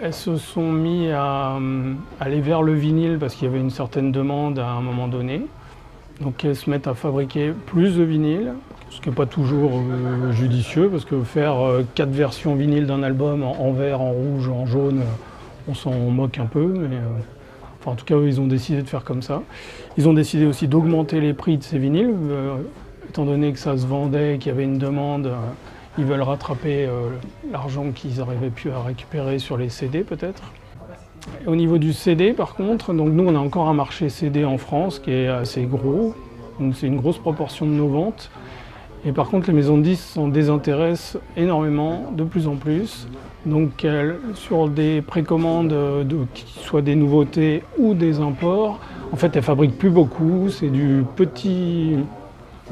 elles se sont mis à aller vers le vinyle parce qu'il y avait une certaine demande à un moment donné. Donc elles se mettent à fabriquer plus de vinyles, ce qui n'est pas toujours judicieux parce que faire 4 versions vinyle d'un album en vert, en rouge, en jaune, on s'en moque un peu. Mais, enfin, en tout cas, eux, ils ont décidé de faire comme ça. Ils ont décidé aussi d'augmenter les prix de ces vinyles, étant donné que ça se vendait, qu'il y avait une demande. Ils veulent rattraper l'argent qu'ils n'arrivaient plus à récupérer sur les CD peut-être. Au niveau du CD par contre, donc nous on a encore un marché CD en France qui est assez gros, donc c'est une grosse proportion de nos ventes. Et par contre les maisons de disques s'en désintéressent énormément, de plus en plus. Donc sur des précommandes, qui soient des nouveautés ou des imports, en fait elles fabriquent plus beaucoup, c'est des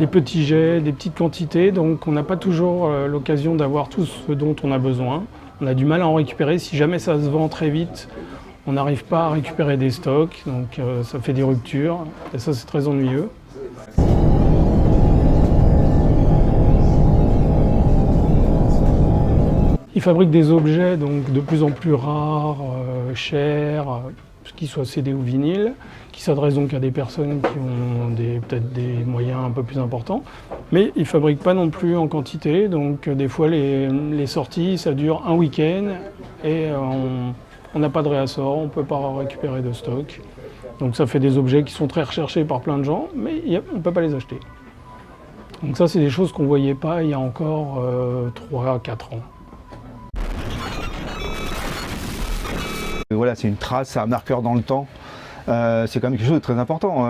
petits jets, des petites quantités, donc on n'a pas toujours l'occasion d'avoir tout ce dont on a besoin. On a du mal à en récupérer, si jamais ça se vend très vite, on n'arrive pas à récupérer des stocks, donc ça fait des ruptures, et ça c'est très ennuyeux. Ils fabriquent des objets donc de plus en plus rares, chers, qu'ils soient CD ou vinyle, qui s'adressent donc à des personnes qui ont peut-être des moyens un peu plus importants. Mais ils ne fabriquent pas non plus en quantité, donc des fois les sorties ça dure un week-end et on n'a pas de réassort, on ne peut pas récupérer de stock. Donc ça fait des objets qui sont très recherchés par plein de gens, mais on ne peut pas les acheter. Donc ça c'est des choses qu'on ne voyait pas il y a encore 3 à 4 ans. Voilà, c'est une trace, c'est un marqueur dans le temps. C'est quand même quelque chose de très important.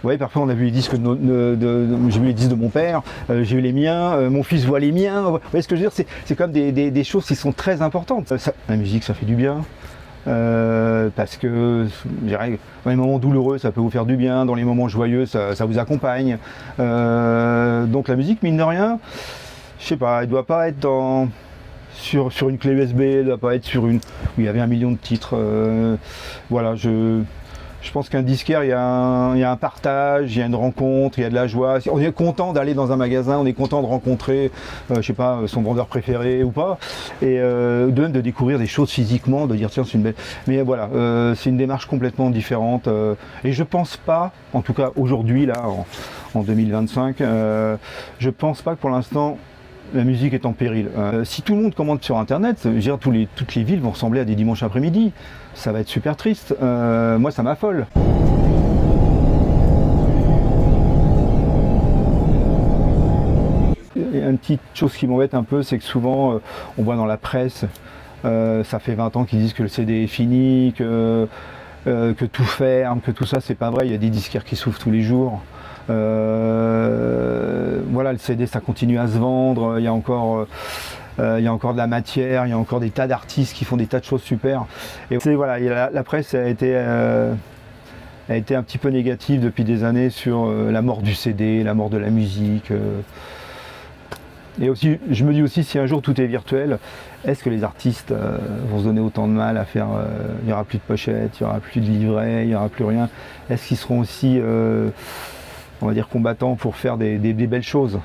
Ouais, parfois on a vu les disques j'ai vu les disques de mon père, j'ai vu les miens, mon fils voit les miens. Vous voyez ce que je veux dire, c'est quand même des choses qui sont très importantes. La musique, ça fait du bien. Parce que je dirais, dans les moments douloureux, ça peut vous faire du bien, dans les moments joyeux, ça vous accompagne. Donc la musique, mine de rien, je sais pas, elle doit pas être sur une clé USB, elle doit pas être sur une où il y avait 1 million de titres. Voilà, je pense qu'un disquaire, il y a un partage, il y a une rencontre, il y a de la joie. On est content d'aller dans un magasin, on est content de rencontrer, je sais pas, son vendeur préféré ou pas, et de même de découvrir des choses physiquement, de dire tiens c'est une belle. Mais voilà, c'est une démarche complètement différente. Et je pense pas, en tout cas aujourd'hui là, en 2025, je pense pas que pour l'instant la musique est en péril. Si tout le monde commande sur internet, je veux dire, toutes les villes vont ressembler à des dimanches après-midi. Ça va être super triste. Moi, ça m'affole. Et une petite chose qui m'embête un peu, c'est que souvent, on voit dans la presse, ça fait 20 ans qu'ils disent que le CD est fini, que tout ferme, que tout ça, c'est pas vrai. Il y a des disquaires qui s'ouvrent tous les jours. Voilà, le CD ça continue à se vendre, il y a encore de la matière, il y a encore des tas d'artistes qui font des tas de choses super. Et voilà, la presse a été un petit peu négative depuis des années sur la mort du CD, la mort de la musique. Et aussi, je me dis aussi, si un jour tout est virtuel, est-ce que les artistes vont se donner autant de mal à faire, il n'y aura plus de pochettes, il n'y aura plus de livrets, il n'y aura plus rien. Est-ce qu'ils seront aussi on va dire combattants pour faire des belles choses.